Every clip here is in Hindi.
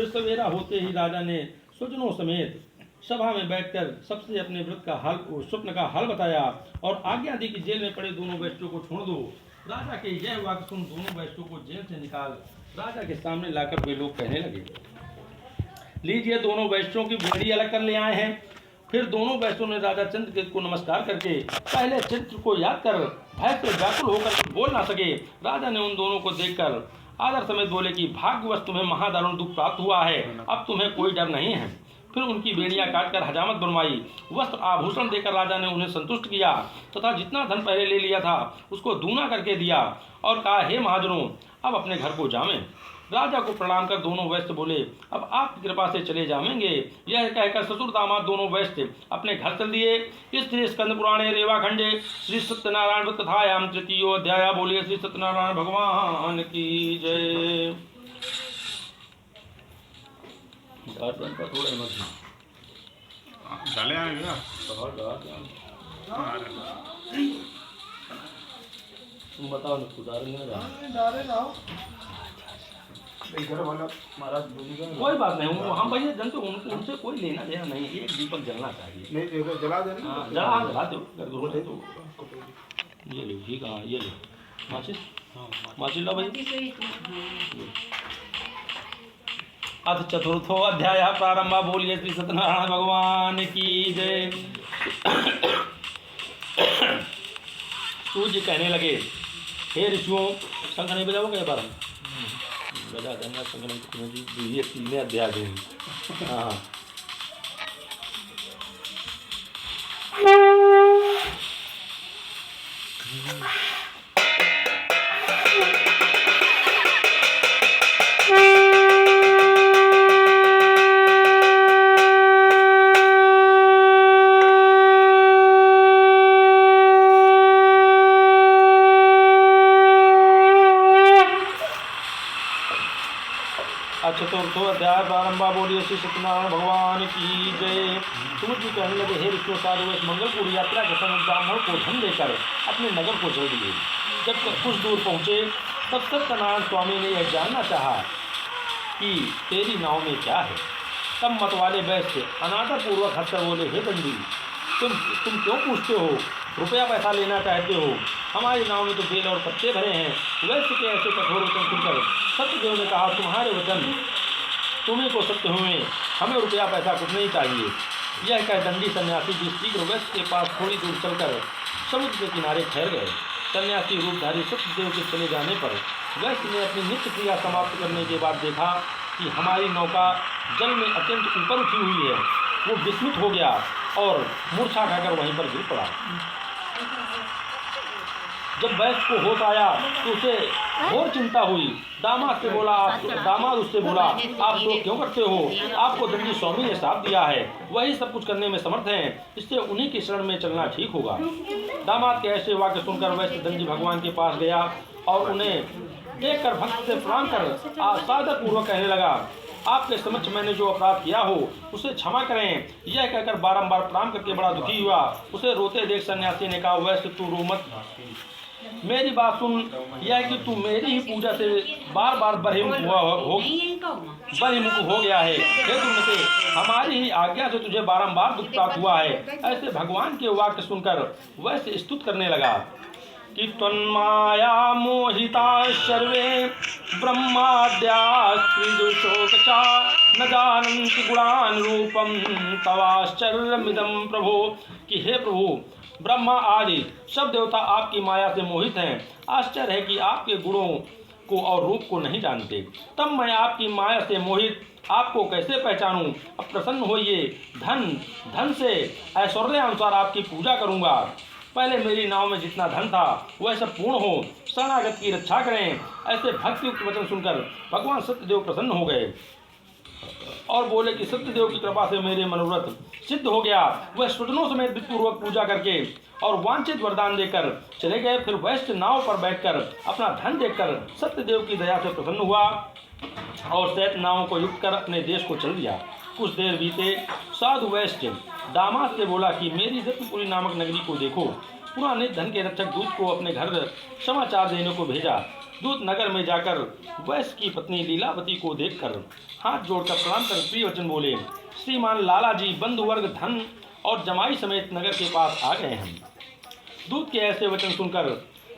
फिर सवेरा होते ही राजा ने स्वजनों समेत सभा में बैठकर सबसे अपने व्रत का हाल और स्वप्न का हाल बताया और आज्ञा दी कि जेल में पड़े दोनों वैश्यों को छोड़ दो। राजा के यह वाक्य सुन दोनों वैश्यों को जेल से निकाल राजा के सामने लाकर वे लोग कहने लगे, लीजिए दोनों वैश्यों की बेड़ी अलग कर ले आए हैं। फिर दोनों वैश्यों ने राजा चंद्र को नमस्कार करके पहले चित्र को याद कर भय से व्याकुल होकर बोल ना सके। राजा ने उन दोनों को देखकर आदर समेत बोले कि भाग्यवश तुम्हें महादारुण दुख प्राप्त हुआ है, अब तुम्हें कोई डर नहीं है। फिर उनकी बेड़ियां काटकर हजामत बनवाई, वस्त्र आभूषण देकर राजा ने उन्हें संतुष्ट किया तथा जितना धन पहले ले लिया था उसको दूना करके दिया और कहा, हे महाजनों, अब अपने घर को जावें। राजा को प्रणाम कर दोनों वैश्य बोले, अब आपकी कृपा से चले जाएंगे। यह कहकर ससुर दामाद दोनों वैश्य अपने घर चल दिए। इसलिए स्कंद पुराणे रेवाखंडे श्री सत्यनारायण व्रत कथायाम तृतीयो अध्याय। बोलिए श्री सत्यनारायण भगवान की जय। डाले आएगा तुम बताओ ना, महाराज कोई बात नहीं, हम भैया जनते उनसे कोई लेना देना नहीं, एक दीपक जलना चाहिए। नहीं जला देना, हाँ जला दो तो ये लो। ठीक है, ये लो माचिस लो भाई। अथ चतुर्थो अध्याय प्रारंभ। बोलिए श्री सत्यनारायण भगवान की जय। सूर्य कहने लगे, हे ऋषियों, शंख नहीं बजाओगे ये बार बजा देंगे। शंख नहीं, ये 3 अध्याय देंगे। हाँ चतुर्थो अध्याय प्रारंभ। बोलिए श्री सत्यनारायण भगवान की जय। सूर्य कहने लगे, हे ऋषियों, साधु इस मंगलपुर यात्रा के समय ब्राह्मण को धन देकर अपने नगर को चल दिए। जब तक कुछ दूर पहुँचे तब सत्यनारायण स्वामी ने यह जानना चाहा कि तेरी नाव में क्या है। तब मतवाले वैश्य अनादरपूर्वक हंसकर बोले, हे दंडी, तुम क्यों पूछते हो? रुपया पैसा लेना चाहते हो? हमारी नाव में तो बेल और पत्ते भरे हैं। वैश्य के ऐसे कठोर वचन सुनकर सत्यदेव ने कहा, तुम्हारे वचन तुम्ही को सत्य हुए, हमें रुपया पैसा कुछ नहीं चाहिए। यह कह दंडी सन्यासी जी शीघ्र वैश्य के पास थोड़ी दूर चलकर समुद्र के किनारे ठहर गए। सन्यासी रूपधारी सत्यदेव के चले जाने पर वैश्य ने अपनी नित्य क्रिया समाप्त करने के बाद देखा कि हमारी नौका जल में अत्यंत ऊपर उठी हुई है। वो विस्मित हो गया और मूर्छा खाकर वहीं पर गिर पड़ा। जब वैश्य को होश आया तो उसे घोर चिंता हुई। दामाद उससे बोला, आप शोक क्यों करते हो? आपको दंडी स्वामी ने साथ दिया है, वही सब कुछ करने में समर्थ हैं, इससे उन्हीं की शरण में चलना ठीक होगा। दामाद के ऐसे वाक्य सुनकर वैश्य दंडी भगवान के पास गया और उन्हें देखकर भक्त से प्रणाम कर सादर पूर्वक कहने लगा, आपके समक्ष मैंने जो अपराध किया हो उसे क्षमा करें। यह कहकर बारंबार प्रणाम करके बड़ा दुखी हुआ। उसे रोते देख सन्यासी ने कहा, वैसे तू रो मत, मेरी बात सुन। यह कि तू मेरी ही पूजा से बार बार बहिर्मुख हो गया है। हे दुर्मते, हमारी ही आज्ञा से तुझे बारंबार दुख प्राप्त हुआ है। ऐसे भगवान के वाक्य सुनकर वैसे स्तुत करने लगा कि त्वन्माया मोहिता सर्वे ब्रह्माद्यास्त्रिदुशोकचा न जानन्ति गुणान् रूपं तवाश्चर्यमिदं प्रभो। कि हे प्रभु, ब्रह्मा आदि सब देवता आपकी माया से मोहित हैं। आश्चर्य है कि आपके गुणों को और रूप को नहीं जानते। तब मैं आपकी माया से मोहित आपको कैसे पहचानूं? अब प्रसन्न होइए, धन से ऐश्वर्य अनुसार आपकी पूजा करूंगा। पहले मेरी नाव में जितना धन था वह सब पूर्ण हो, शरणागत की रक्षा करें। ऐसे भक्तियुक्त वचन सुनकर भगवान सत्यदेव प्रसन्न हो गए और बोले कि सत्यदेव की कृपा से मेरे मनोरथ सिद्ध हो गया। वह स्वजनों समेत विधिपूर्वक पूजा करके और वांछित वरदान देकर चले गए। फिर वैश्य नाव पर बैठकर अपना धन देखकर सत्यदेव की दया से प्रसन्न हुआ और शैत नाव को युक्त कर अपने देश को चल दिया। कुछ देर बीते साधु वैश्य दामाद से बोला कि मेरी रत्नपुरी नामक नगरी को देखो। पुराने धन के रक्षक दूत को अपने घर समाचार देने को भेजा। दूत नगर में जाकर वैश्य की पत्नी लीलावती को देखकर हाथ जोड़कर प्रणाम कर प्रिय वचन बोले, श्रीमान लाला जी बंधु वर्ग धन और जमाई समेत नगर के पास आ गए हैं। दूत के ऐसे वचन सुनकर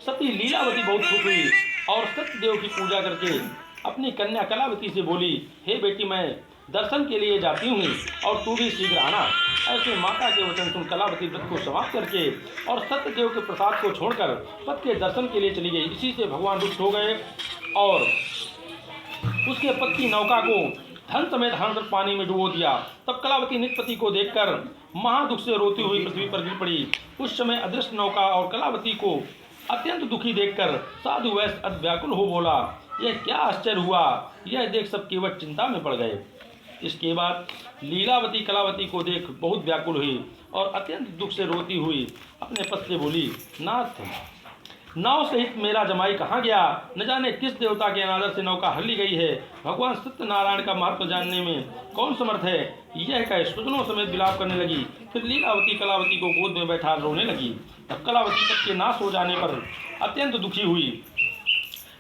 सती लीलावती बहुत खुश हुई और सत्यदेव की पूजा करके अपनी कन्या कलावती से बोली, हे बेटी, मैं दर्शन के लिए जाती हूँ और तू भी शीघ्र आना। ऐसे माता के वचन सुन कलावती व्रत को समाप्त करके और सत्यदेव के प्रसाद को छोड़कर पति के दर्शन के लिए चली गई। इसी से भगवान रुष्ट हो गए और उसके पति की नौका को धन समेत हाथ पानी में डुबो दिया। तब कलावती निज पति को देखकर महादुख से रोती हुई पृथ्वी पर गिर पड़ी। उस समय अदृश्य नौका और कलावती को अत्यंत दुखी देखकर साधु वैश्य अति व्याकुल हो बोला, यह क्या आश्चर्य हुआ। यह देख सब केवट चिंता में पड़ गए। इसके बाद लीलावती कलावती को देख बहुत व्याकुल हुई और अत्यंत दुख से रोती हुई अपने पति से बोली, नाथ, नाव सहित मेरा जमाई कहाँ गया। न जाने किस देवता के अनादर से नौका हल्ली गई है। भगवान सत्यनारायण का महत्व जानने में कौन समर्थ है। यह कह स्वजनों समेत विलाप करने लगी। फिर लीलावती कलावती को गोद में बैठा रोने लगी। तब कलावती तक के नाश हो जाने पर अत्यंत दुखी हुई।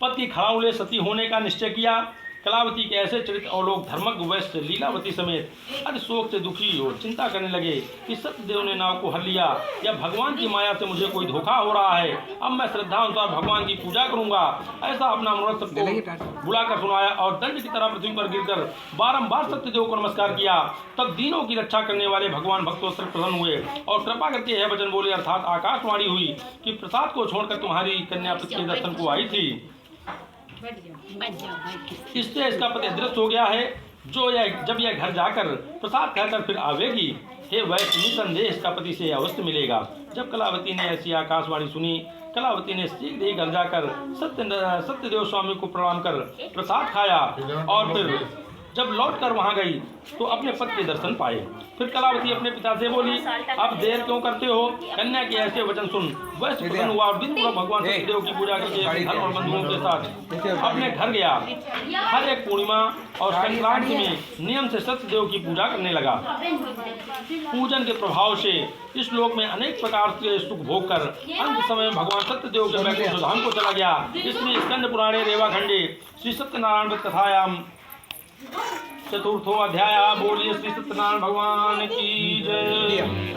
पति खड़ाउले सती होने का निश्चय किया। कलावती के ऐसे चरित्र और लोग धर्मज्ञ वैश्य लीलावती समेत अति शोक से दुखी और चिंता करने लगे कि सत्यदेव ने नाव को हर लिया या भगवान की माया से मुझे कोई धोखा हो रहा है। अब मैं श्रद्धा अनुसार भगवान की पूजा करूंगा। ऐसा अपना मनोरथ सबको बुलाकर सुनाया और दंड की तरह पृथ्वी पर गिरकर बारंबार सत्यदेव को नमस्कार किया। तब दीनों की रक्षा करने वाले भगवान भक्तों से प्रसन्न हुए और कृपा करके यह वचन बोले, अर्थात आकाशवाणी हुई कि प्रसाद को छोड़कर तुम्हारी कन्या पति के दर्शन को आई थी। इससे इसका पति अदृश्य हो गया है। जब यह घर जाकर प्रसाद खाकर फिर आवेगी, हे वैश्य, निसंदेह इसका पति से अवश्य मिलेगा। जब कलावती ने ऐसी आकाशवाणी सुनी, कलावती ने शीघ्र ही घर जाकर सत्यदेव स्वामी को प्रणाम कर प्रसाद खाया और फिर जब लौट कर वहाँ गई तो अपने पति के दर्शन पाए। फिर कलावती अपने पिता से बोली, अब देर क्यों करते हो। कन्या के ऐसे वचन सुन वैश्य प्रसन्न हुआ और दिन भगवान सत्यदेव की पूजा करके घर और बंधुओं के साथ अपने घर गया। हर एक पूर्णिमा और संक्रांति में नियम से सत्यदेव की पूजा करने लगा। पूजन के प्रभाव से इस लोक में अनेक प्रकार के सुख भोग कर अंत समय भगवान सत्यदेव के वैकुंठ धाम को चला गया। इसमें स्कंद पुराणे रेवाखंडे श्री सत्यनारायण व्रत कथायाम चतुर्थो अध्याय। बोलिए श्री सत्यनारायण भगवान की जय।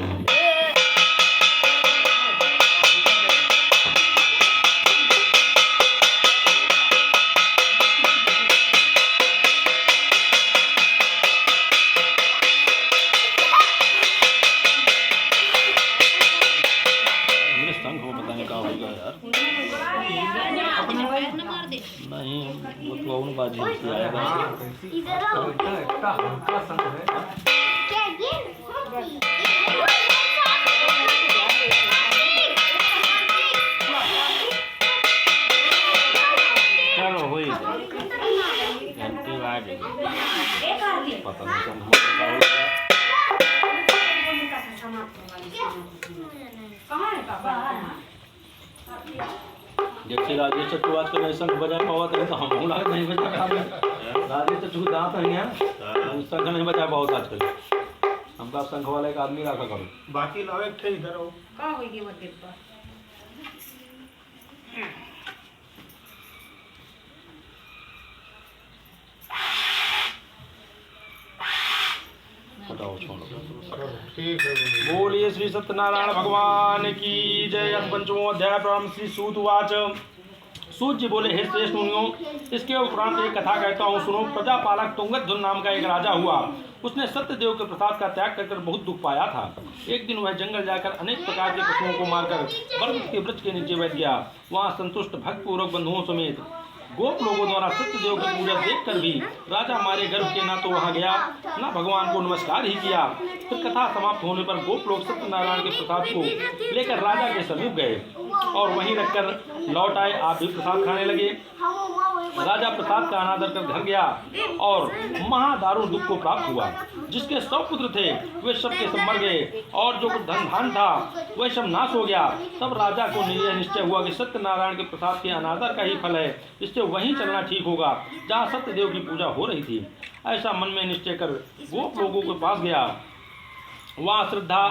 नहीं, वो तो और बाजी से आएगा। चलो हुई घंटी बाज पता नहीं जैसे राजेश चट्टू आज के शंख बजा पावत रहे तो हम नहीं बजा पावे। राजेश चट्टू दांत है शंख नहीं बजा पावत आजकल। हमका शंख वाला एक आदमी रखा करो बाकी लावे थे इधर हो का होगी वो डिब्बा। बताओ छोड़ो। ठीक है। बोलिए श्री सत्यनारायण भगवान की जय। पंचमो अध्याय प्रारंभ। श्री सूत वाच। सूत जी बोले, हे श्रेष्ठ मुनियों, इसके उपरांत एक कथा कहता हूँ, सुनो। प्रजापालक तुंगध्वज नाम का एक राजा हुआ। उसने सत्यदेव के प्रसाद का त्याग कर बहुत दुख पाया था। एक दिन वह जंगल जाकर अनेक प्रकार के पशुओं को मारकर बरगद के वृक्ष के नीचे बैठ गया। वहाँ संतुष्ट भक्तपूर्वक बंधुओं समेत गोप लोगों द्वारा सत्यदेव की पूजा देखकर भी राजा मारे गर्व के ना तो वहां गया ना भगवान को नमस्कार ही किया। फिर कथा समाप्त होने पर गोप लोग सत्यनारायण के प्रसाद को लेकर राजा के समीप गए और वहीं रखकर लौट आए। आप भी प्रसाद खाने लगे। राजा प्रसाद का अनादर कर घर गया और महादारुण दुख को प्राप्त हुआ। जिसके 100 पुत्र थे वे सब के सब मर गए और जो कुछ धन धान था वह सब नाश हो गया। तब राजा को यह निश्चय हुआ कि सत्यनारायण के प्रसाद के अनादर का ही फल है, इससे वहीं चलना ठीक होगा जहाँ सत्यदेव की पूजा हो रही थी। ऐसा मन में निश्चय कर गोप लोगों के पास गया। वहाँ श्रद्धा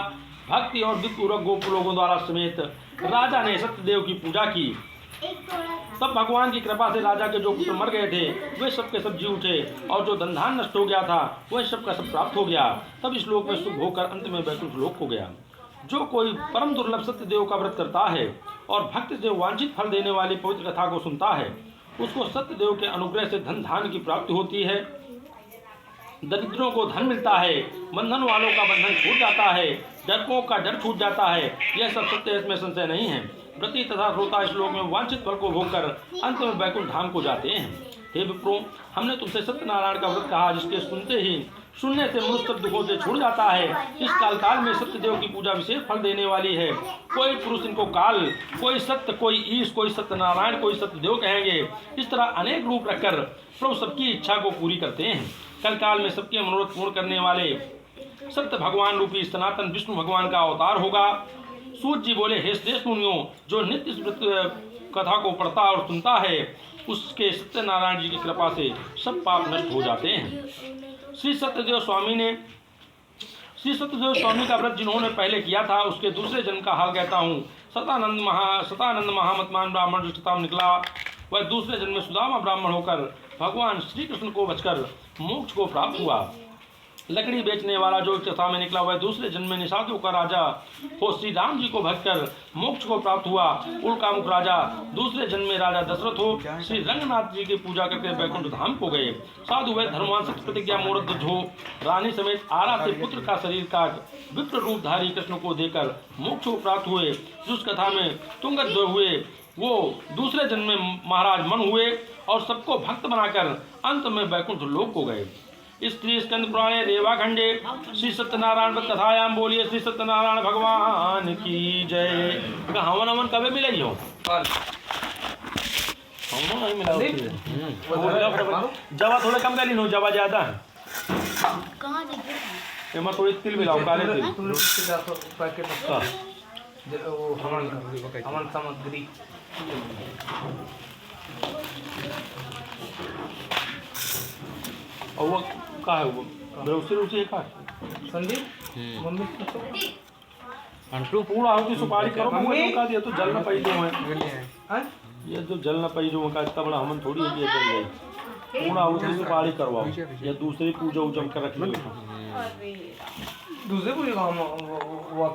भक्ति और विपूर्वक गोप लोगों द्वारा समेत राजा ने सत्यदेव की पूजा की। तब भगवान की कृपा से राजा के जो पुत्र मर गए थे वे सब के सब जी उठे और जो धन धान नष्ट हो गया था वह सब का सब प्राप्त हो गया। तब इस लोक में सुख होकर अंत में वैकुंठ लोक हो गया। जो कोई परम दुर्लभ सत्य देव का व्रत करता है और भक्त से वांछित फल देने वाली पवित्र कथा को सुनता है उसको सत्य देव के अनुग्रह से धन धान की प्राप्ति होती है, दरिद्रों को धन मिलता है, बंधन वालों का बंधन छूट जाता है, डरपों का डर छूट जाता है। यह सब सत्य है, इसमें संशय नहीं है। व्रती तथा श्रोता इस लोक में वांछित फल को भोग कर अंत में वैकुंठ धाम को जाते हैं। हे विप्रो, हमने तुमसे सत्यनारायण का व्रत कहा जिसके सुनने से मनुष्य सब दुखों से छूट जाता है। इस काल में सत्य देव की पूजा विशेष फल देने वाली है। कोई पुरुष इनको काल, कोई सत्य, कोई ईश, कोई सत्यनारायण, कोई सत्यदेव कहेंगे। इस तरह अनेक रूप रखकर प्रभु सबकी इच्छा को पूरी करते हैं। कल काल में सबके मनोरथ पूर्ण करने वाले सत्य भगवान रूपी सनातन विष्णु भगवान का अवतार होगा। सूत जी बोले, हे श्रेष्ठ मुनियों, जो नित्य इस व्रत कथा को पढ़ता और सुनता है उसके सत्यनारायण जी की कृपा से सब पाप नष्ट हो जाते हैं। श्री सत्यदेव स्वामी का व्रत जिन्होंने पहले किया था उसके दूसरे जन्म का हाल कहता हूँ। सतानंद महामतमान ब्राह्मण दृष्टताम निकला। वह दूसरे जन्म में सुदामा ब्राह्मण होकर भगवान श्री कृष्ण को बचकर मोक्ष को प्राप्त हुआ। लकड़ी बेचने वाला जो कथा में निकला वह दूसरे जन्म में निषादों का राजा हो श्री राम जी को भजकर मोक्ष को प्राप्त हुआ। उल्कामुख राजा दूसरे जन्म में राजा दशरथ हो श्री रंगनाथ जी की पूजा करके वैकुंठ धाम को गए। साधु वह धर्मांश प्रतिज्ञा मूर्त हो रानी समेत आरा से पुत्र का शरीर काट विप्र रूपधारी कृष्ण को देकर मोक्ष को प्राप्त हुए। जिस कथा में तुंगध्वज हुए वो दूसरे जन्म में महाराज मन हुए और सबको भक्त बनाकर अंत में वैकुंठ लोक को गए। स्त्री स्कंद पुराणे रेवाखंडे श्री सत्यनारायण व्रत कथायाम बोलिए श्री सत्यनारायण भगवान की जय। हवन हवन कभी मिले हो नहीं मिला जवा थोड़ा कम कर ली नो जवा ज्यादा है मैं थोड़ी तिल मिलाओ काले तिल हवन सामग्री और वो का है वो ग्रोसरी उसी का संदीप मम्मी अंटू पूरा होती सुपारी करो मम्मी का दिया तो जल ना पाई जो है ये तो जल ना पाई जो का इतना बड़ा हमन थोड़ी है ये जल गई पूरा होती सुपारी करवाओ या दूसरी पूजा उजम कर रख लो दूसरे पूजा